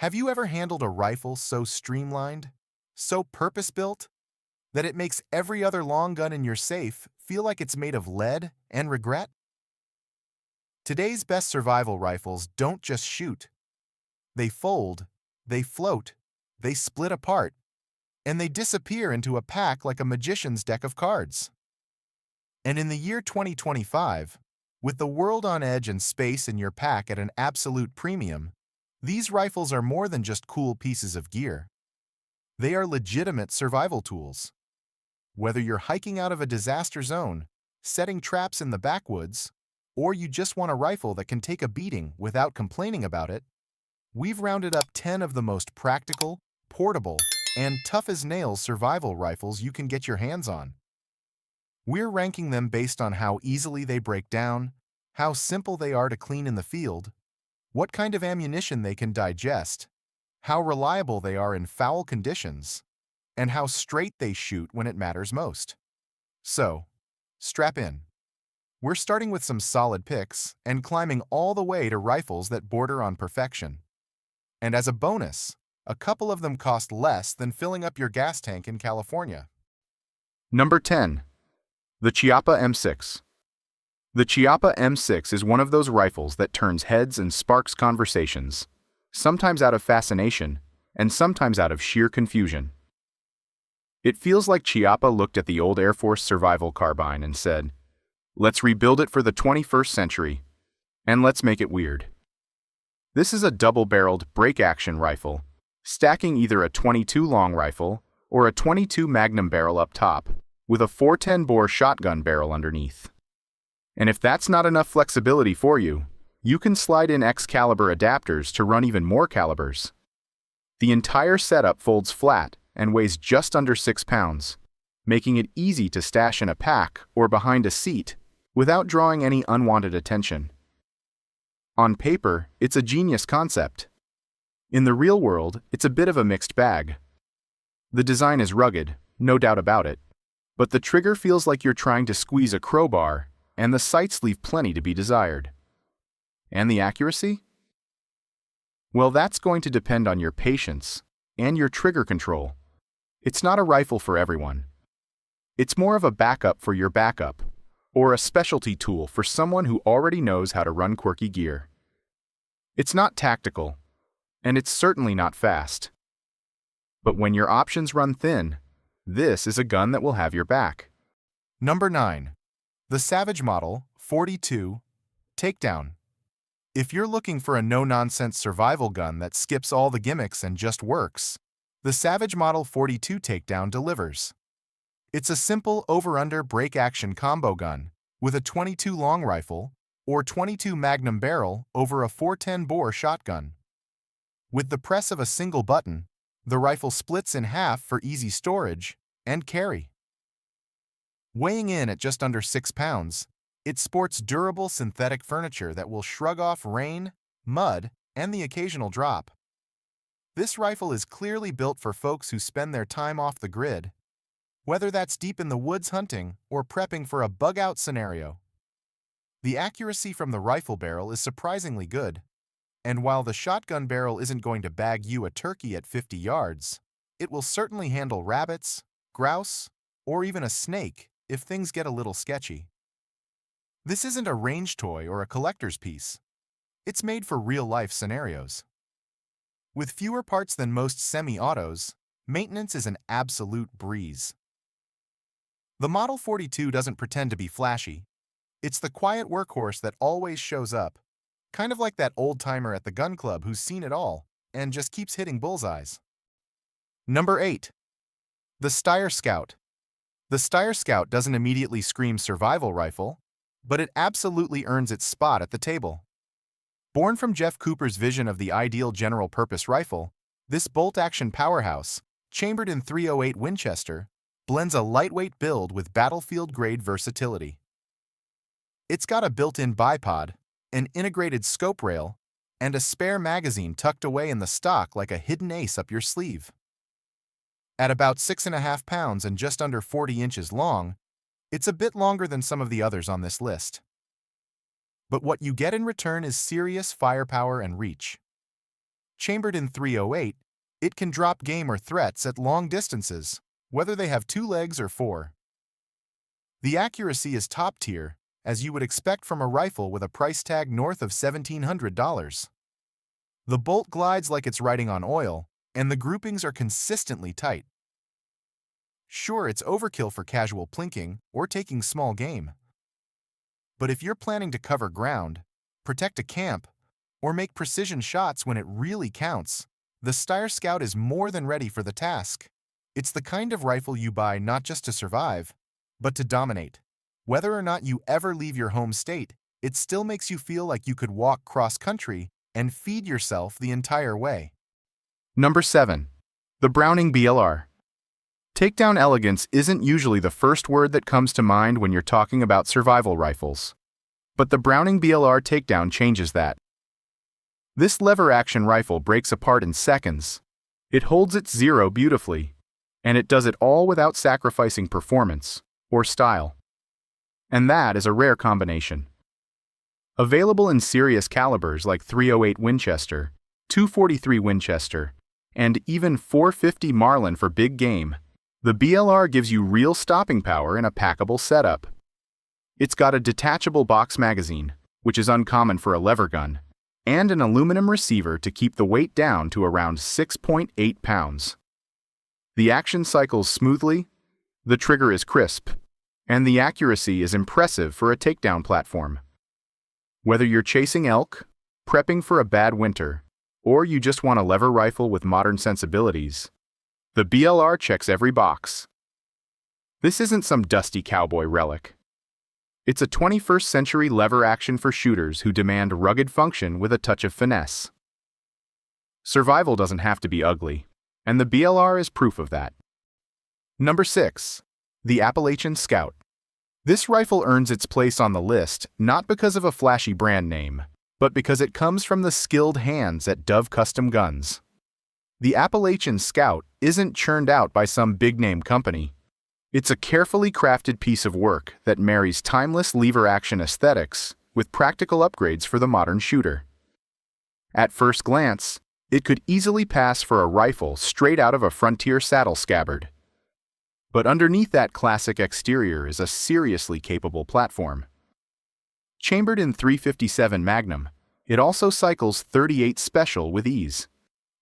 Have you ever handled a rifle so streamlined, so purpose-built, that it makes every other long gun in your safe feel like it's made of lead and regret? Today's best survival rifles don't just shoot. They fold, they float, they split apart, and they disappear into a pack like a magician's deck of cards. And in the year 2025, with the world on edge and space in your pack at an absolute premium, these rifles are more than just cool pieces of gear. They are legitimate survival tools. Whether you're hiking out of a disaster zone, setting traps in the backwoods, or you just want a rifle that can take a beating without complaining about it, we've rounded up 10 of the most practical, portable, and tough-as-nails survival rifles you can get your hands on. We're ranking them based on how easily they break down, how simple they are to clean in the field, what kind of ammunition they can digest, how reliable they are in foul conditions, and how straight they shoot when it matters most. So, strap in. We're starting with some solid picks and climbing all the way to rifles that border on perfection. And as a bonus, a couple of them cost less than filling up your gas tank in California. Number 10. The Chiappa M6. The Chiappa M6 is one of those rifles that turns heads and sparks conversations, sometimes out of fascination and sometimes out of sheer confusion. It feels like Chiappa looked at the old Air Force survival carbine and said, "Let's rebuild it for the 21st century, and let's make it weird." This is a double-barreled break-action rifle, stacking either a .22 long rifle or a .22 Magnum barrel up top, with a 410-bore shotgun barrel underneath. And if that's not enough flexibility for you, you can slide in X-caliber adapters to run even more calibers. The entire setup folds flat and weighs just under 6 pounds, making it easy to stash in a pack or behind a seat without drawing any unwanted attention. On paper, it's a genius concept. In the real world, it's a bit of a mixed bag. The design is rugged, no doubt about it, but the trigger feels like you're trying to squeeze a crowbar, and the sights leave plenty to be desired. And the accuracy? Well, that's going to depend on your patience and your trigger control. It's not a rifle for everyone. It's more of a backup for your backup, or a specialty tool for someone who already knows how to run quirky gear. It's not tactical, and it's certainly not fast. But when your options run thin, this is a gun that will have your back. Number 9. The Savage Model 42 Takedown. If you're looking for a no-nonsense survival gun that skips all the gimmicks and just works, the Savage Model 42 Takedown delivers. It's a simple over-under break-action combo gun with a .22 long rifle or .22 Magnum barrel over a 410-bore shotgun. With the press of a single button, the rifle splits in half for easy storage and carry. Weighing in at just under 6 pounds, it sports durable synthetic furniture that will shrug off rain, mud, and the occasional drop. This rifle is clearly built for folks who spend their time off the grid, whether that's deep in the woods hunting or prepping for a bug-out scenario. The accuracy from the rifle barrel is surprisingly good, and while the shotgun barrel isn't going to bag you a turkey at 50 yards, it will certainly handle rabbits, grouse, or even a snake if things get a little sketchy. This isn't a range toy or a collector's piece. It's made for real-life scenarios. With fewer parts than most semi-autos, maintenance is an absolute breeze. The Model 42 doesn't pretend to be flashy. It's the quiet workhorse that always shows up, kind of like that old-timer at the gun club who's seen it all and just keeps hitting bullseyes. Number 8. The Steyr Scout. The Steyr Scout doesn't immediately scream survival rifle, but it absolutely earns its spot at the table. Born from Jeff Cooper's vision of the ideal general-purpose rifle, this bolt-action powerhouse, chambered in .308 Winchester, blends a lightweight build with battlefield-grade versatility. It's got a built-in bipod, an integrated scope rail, and a spare magazine tucked away in the stock like a hidden ace up your sleeve. At about 6.5 pounds and just under 40 inches long, it's a bit longer than some of the others on this list. But what you get in return is serious firepower and reach. Chambered in .308, it can drop game or threats at long distances, whether they have 2 legs or 4. The accuracy is top tier, as you would expect from a rifle with a price tag north of $1,700. The bolt glides like it's riding on oil, and the groupings are consistently tight. Sure, it's overkill for casual plinking or taking small game. But if you're planning to cover ground, protect a camp, or make precision shots when it really counts, the Steyr Scout is more than ready for the task. It's the kind of rifle you buy not just to survive, but to dominate. Whether or not you ever leave your home state, it still makes you feel like you could walk cross-country and feed yourself the entire way. Number 7. The Browning BLR. Takedown elegance isn't usually the first word that comes to mind when you're talking about survival rifles. But the Browning BLR Takedown changes that. This lever-action rifle breaks apart in seconds. It holds its zero beautifully, and it does it all without sacrificing performance or style. And that is a rare combination. Available in serious calibers like .308 Winchester, .243 Winchester, and even .450 Marlin for big game, the BLR gives you real stopping power in a packable setup. It's got a detachable box magazine, which is uncommon for a lever gun, and an aluminum receiver to keep the weight down to around 6.8 pounds. The action cycles smoothly, the trigger is crisp, and the accuracy is impressive for a takedown platform. Whether you're chasing elk, prepping for a bad winter, or you just want a lever rifle with modern sensibilities, the BLR checks every box. This isn't some dusty cowboy relic. It's a 21st century lever action for shooters who demand rugged function with a touch of finesse. Survival doesn't have to be ugly, and the BLR is proof of that. Number 6. The Appalachian Scout. This rifle earns its place on the list not because of a flashy brand name, but because it comes from the skilled hands at Dove Custom Guns. The Appalachian Scout isn't churned out by some big-name company. It's a carefully crafted piece of work that marries timeless lever-action aesthetics with practical upgrades for the modern shooter. At first glance, it could easily pass for a rifle straight out of a frontier saddle scabbard. But underneath that classic exterior is a seriously capable platform. Chambered in .357 Magnum, it also cycles .38 Special with ease,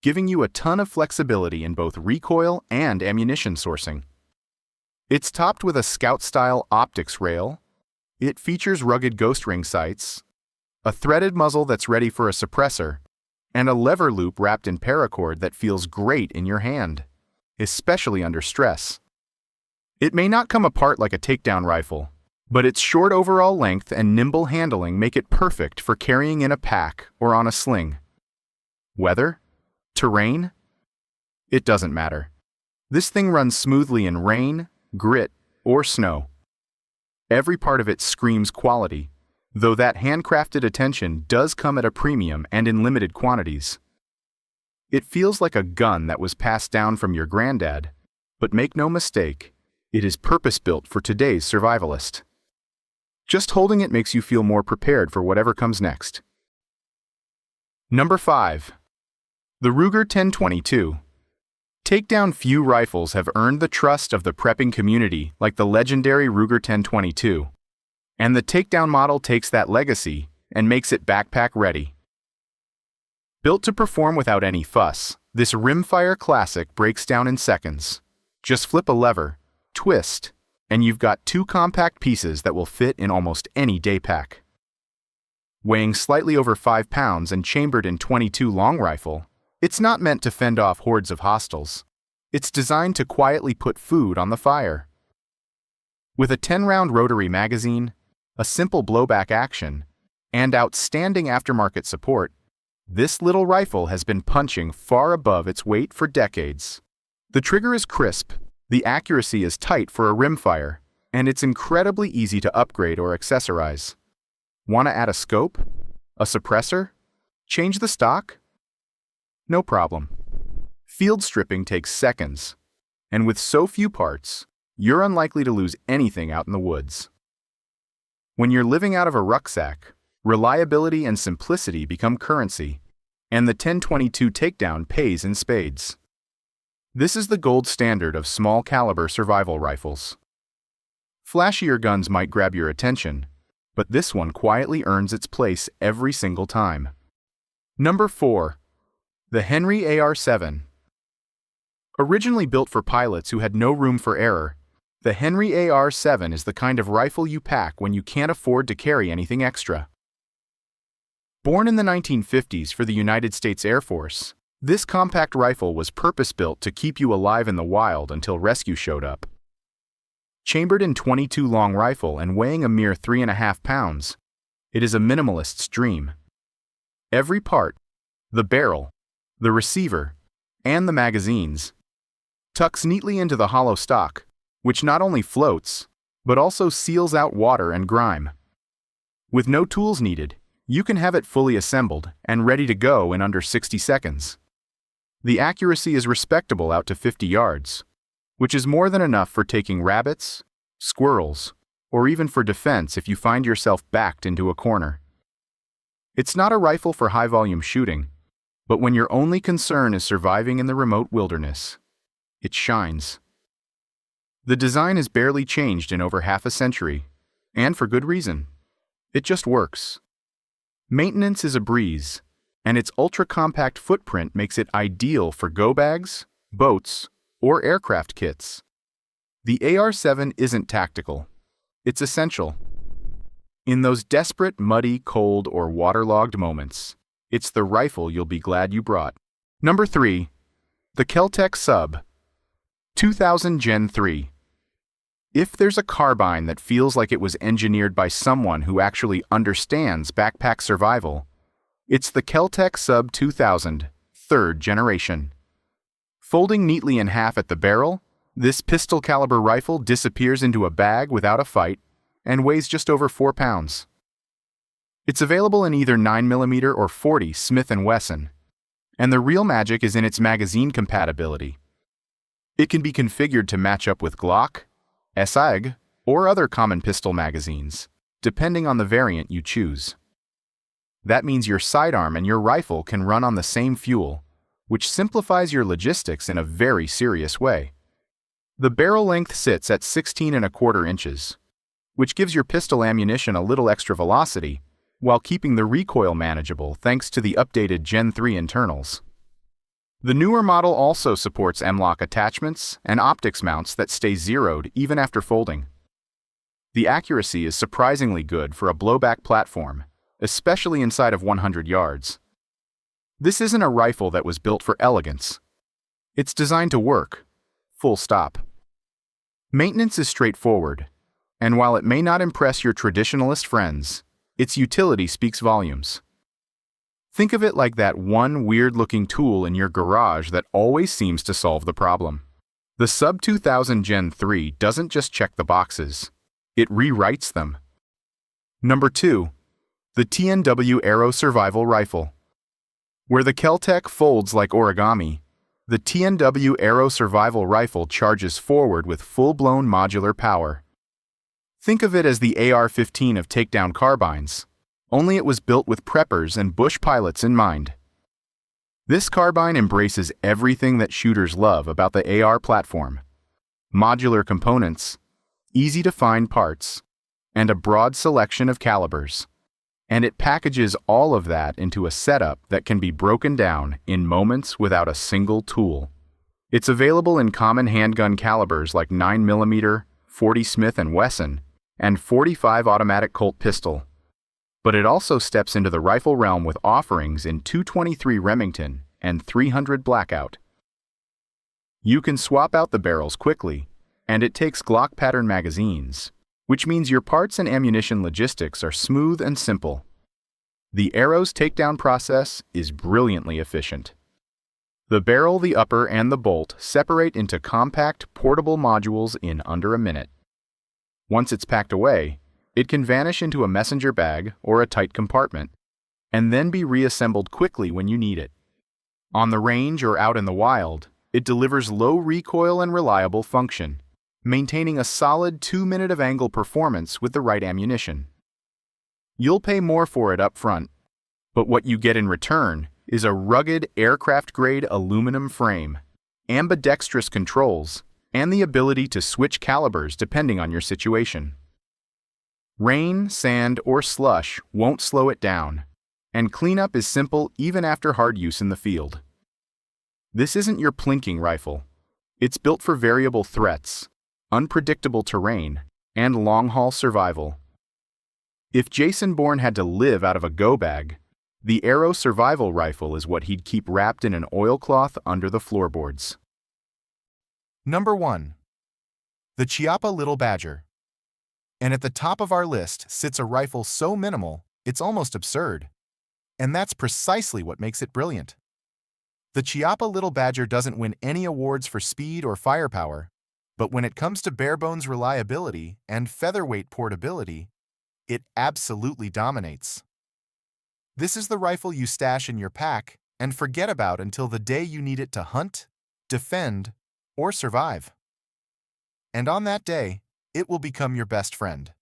giving you a ton of flexibility in both recoil and ammunition sourcing. It's topped with a Scout-style optics rail. It features rugged ghost ring sights, a threaded muzzle that's ready for a suppressor, and a lever loop wrapped in paracord that feels great in your hand, especially under stress. It may not come apart like a takedown rifle, but its short overall length and nimble handling make it perfect for carrying in a pack or on a sling. Weather? Terrain? It doesn't matter. This thing runs smoothly in rain, grit, or snow. Every part of it screams quality, though that handcrafted attention does come at a premium and in limited quantities. It feels like a gun that was passed down from your granddad, but make no mistake, it is purpose-built for today's survivalist. Just holding it makes you feel more prepared for whatever comes next. Number 5. The Ruger 1022. Takedown few rifles have earned the trust of the prepping community like the legendary Ruger 1022, and the takedown model takes that legacy and makes it backpack ready. Built to perform without any fuss, this rimfire classic breaks down in seconds. Just flip a lever, twist, and you've got 2 compact pieces that will fit in almost any day pack. Weighing slightly over 5 pounds and chambered in .22 long rifle, it's not meant to fend off hordes of hostiles. It's designed to quietly put food on the fire. With a 10-round rotary magazine, a simple blowback action, and outstanding aftermarket support, this little rifle has been punching far above its weight for decades. The trigger is crisp, the accuracy is tight for a rimfire, and it's incredibly easy to upgrade or accessorize. Want to add a scope? A suppressor? Change the stock? No problem. Field stripping takes seconds, and with so few parts, you're unlikely to lose anything out in the woods. When you're living out of a rucksack, reliability and simplicity become currency. and the 10-22 Takedown pays in spades. This is the gold standard of small caliber survival rifles. Flashier guns might grab your attention, but this one quietly earns its place every single time. Number 4. The Henry AR-7. Originally built for pilots who had no room for error, the Henry AR-7 is the kind of rifle you pack when you can't afford to carry anything extra. Born in the 1950s for the United States Air Force, this compact rifle was purpose-built to keep you alive in the wild until rescue showed up. Chambered in .22 long rifle and weighing a mere 3.5 pounds, it is a minimalist's dream. Every part, the barrel, the receiver, and the magazines, tucks neatly into the hollow stock, which not only floats, but also seals out water and grime. With no tools needed, you can have it fully assembled and ready to go in under 60 seconds. The accuracy is respectable out to 50 yards, which is more than enough for taking rabbits, squirrels, or even for defense if you find yourself backed into a corner. It's not a rifle for high-volume shooting, but when your only concern is surviving in the remote wilderness, it shines. The design is barely changed in over half a century, and for good reason. It just works. Maintenance is a breeze, and its ultra-compact footprint makes it ideal for go bags, boats, or aircraft kits. The AR-7 isn't tactical. It's essential. In those desperate, muddy, cold, or waterlogged moments, it's the rifle you'll be glad you brought. Number 3. The Kel-Tec Sub-2000 Gen 3. If there's a carbine that feels like it was engineered by someone who actually understands backpack survival, it's the Kel-Tec Sub-2000, 3rd generation. Folding neatly in half at the barrel, this pistol-caliber rifle disappears into a bag without a fight and weighs just over 4 pounds. It's available in either 9mm or 40 Smith & Wesson, and the real magic is in its magazine compatibility. It can be configured to match up with Glock, SIG, or other common pistol magazines, depending on the variant you choose. That means your sidearm and your rifle can run on the same fuel, which simplifies your logistics in a very serious way. The barrel length sits at 16¼ inches, which gives your pistol ammunition a little extra velocity, while keeping the recoil manageable thanks to the updated Gen 3 internals. The newer model also supports M-LOK attachments and optics mounts that stay zeroed even after folding. The accuracy is surprisingly good for a blowback platform, especially inside of 100 yards. This isn't a rifle that was built for elegance. It's designed to work, full stop. Maintenance is straightforward, and while it may not impress your traditionalist friends, its utility speaks volumes. Think of it like that one weird-looking tool in your garage that always seems to solve the problem. The Sub-2000 Gen 3 doesn't just check the boxes, it rewrites them. Number 2. The TNW Aero Survival Rifle. Where the Kel-Tec folds like origami, the TNW Aero Survival Rifle charges forward with full-blown modular power. Think of it as the AR-15 of takedown carbines, only it was built with preppers and bush pilots in mind. This carbine embraces everything that shooters love about the AR platform: modular components, easy-to-find parts, and a broad selection of calibers. And it packages all of that into a setup that can be broken down in moments without a single tool. It's available in common handgun calibers like 9mm, 40 Smith & Wesson, and 45 automatic Colt pistol. But it also steps into the rifle realm with offerings in 223 Remington and 300 Blackout. You can swap out the barrels quickly, and it takes Glock pattern magazines, which means your parts and ammunition logistics are smooth and simple. The Aero's takedown process is brilliantly efficient. The barrel, the upper, and the bolt separate into compact, portable modules in under a minute. Once it's packed away, it can vanish into a messenger bag or a tight compartment, and then be reassembled quickly when you need it. On the range or out in the wild, it delivers low recoil and reliable function, maintaining a solid 2-minute of angle performance with the right ammunition. You'll pay more for it up front, but what you get in return is a rugged aircraft-grade aluminum frame, ambidextrous controls, and the ability to switch calibers depending on your situation. Rain, sand, or slush won't slow it down, and cleanup is simple even after hard use in the field. This isn't your plinking rifle. It's built for variable threats, unpredictable terrain, and long-haul survival. If Jason Bourne had to live out of a go bag, the Aero survival rifle is what he'd keep wrapped in an oilcloth under the floorboards. Number 1. The Chiappa Little Badger. And at the top of our list sits a rifle so minimal, it's almost absurd. And that's precisely what makes it brilliant. The Chiappa Little Badger doesn't win any awards for speed or firepower, but when it comes to bare-bones reliability and featherweight portability, it absolutely dominates. This is the rifle you stash in your pack and forget about until the day you need it to hunt, defend, or survive. And on that day, it will become your best friend.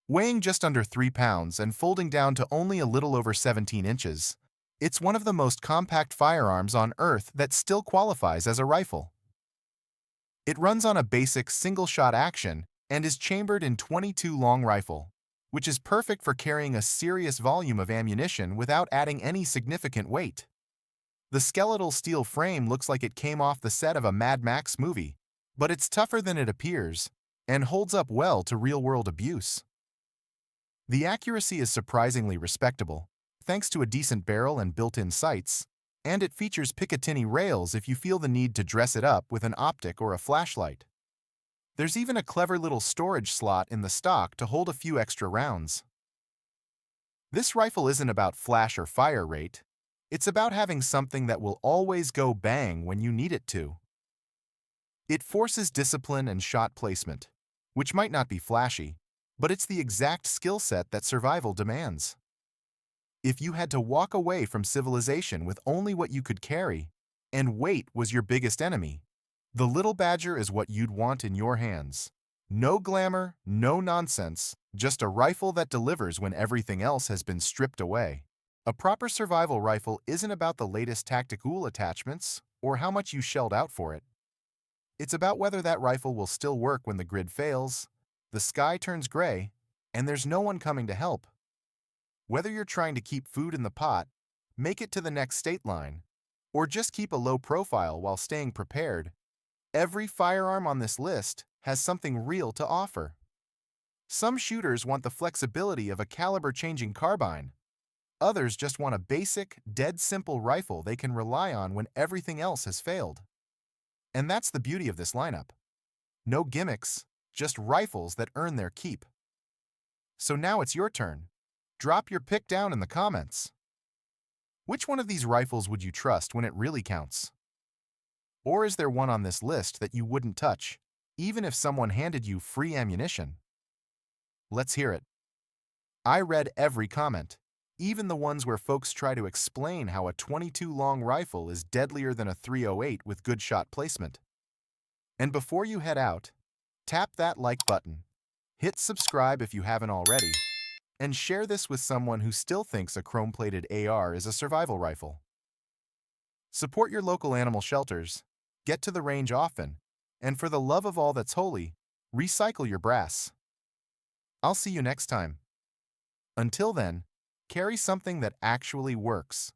Weighing just under 3 pounds and folding down to only a little over 17 inches, it's one of the most compact firearms on Earth that still qualifies as a rifle. It runs on a basic single-shot action and is chambered in .22 long rifle, which is perfect for carrying a serious volume of ammunition without adding any significant weight. The skeletal steel frame looks like it came off the set of a Mad Max movie, but it's tougher than it appears and holds up well to real-world abuse. The accuracy is surprisingly respectable, thanks to a decent barrel and built-in sights, and it features Picatinny rails if you feel the need to dress it up with an optic or a flashlight. There's even a clever little storage slot in the stock to hold a few extra rounds. This rifle isn't about flash or fire rate. It's about having something that will always go bang when you need it to. It forces discipline and shot placement, which might not be flashy, but it's the exact skill set that survival demands. If you had to walk away from civilization with only what you could carry, and weight was your biggest enemy, the Little Badger is what you'd want in your hands. No glamour, no nonsense, just a rifle that delivers when everything else has been stripped away. A proper survival rifle isn't about the latest tactical attachments or how much you shelled out for it. It's about whether that rifle will still work when the grid fails, the sky turns gray, and there's no one coming to help. Whether you're trying to keep food in the pot, make it to the next state line, or just keep a low profile while staying prepared, every firearm on this list has something real to offer. Some shooters want the flexibility of a caliber-changing carbine. Others just want a basic, dead simple rifle they can rely on when everything else has failed. And that's the beauty of this lineup. No gimmicks, just rifles that earn their keep. So now it's your turn. Drop your pick down in the comments. Which one of these rifles would you trust when it really counts? Or is there one on this list that you wouldn't touch, even if someone handed you free ammunition? Let's hear it. I read every comment, even the ones where folks try to explain how a .22 long rifle is deadlier than a .308 with good shot placement. And before you head out, tap that like button, hit subscribe if you haven't already, and share this with someone who still thinks a chrome-plated AR is a survival rifle. Support your local animal shelters, get to the range often, and for the love of all that's holy, recycle your brass. I'll see you next time. Until then, carry something that actually works.